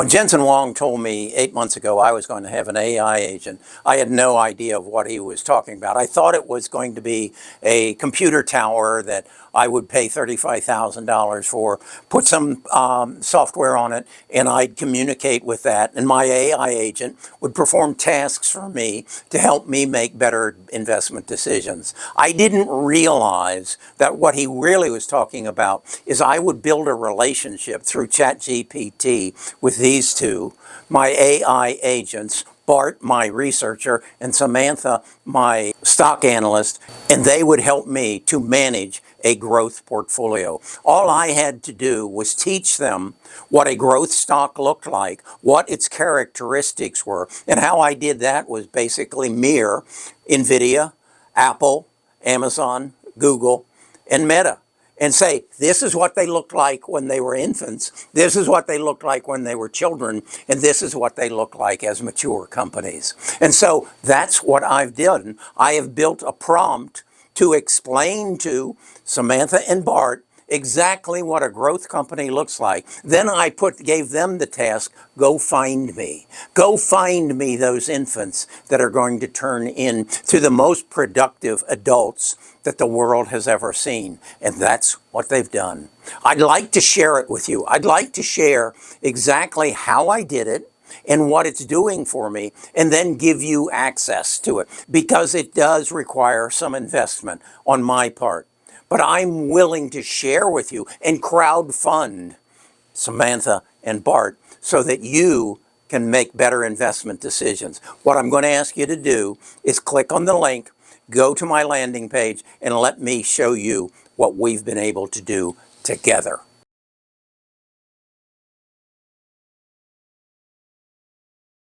When Jensen Huang told me 8 months ago I was going to have an AI agent, I had no idea of what he was talking about. I thought it was going to be a computer tower that I would pay $35,000 for, put some software on it, and I'd communicate with that. And my AI agent would perform tasks for me to help me make better investment decisions. I didn't realize that what he really was talking about is I would build a relationship through ChatGPT with these two, my AI agents, Bart, my researcher, and Samantha, my stock analyst, and they would help me to manage a growth portfolio. All I had to do was teach them what a growth stock looked like, what its characteristics were, and how I did that was basically mirror NVIDIA, Apple, Amazon, Google, and Meta, and say, this is what they looked like when they were infants, this is what they looked like when they were children, and this is what they look like as mature companies. And so that's what I've done. I have built a prompt to explain to Samantha and Bart exactly what a growth company looks like. Then I gave them the task, go find me. Go find me those infants that are going to turn into the most productive adults that the world has ever seen. And that's what they've done. I'd like to share it with you. I'd like to share exactly how I did it and what it's doing for me, and then give you access to it, because it does require some investment on my part. But I'm willing to share with you and crowdfund Samantha and Bart so that you can make better investment decisions. What I'm going to ask you to do is click on the link, go to my landing page, and let me show you what we've been able to do together.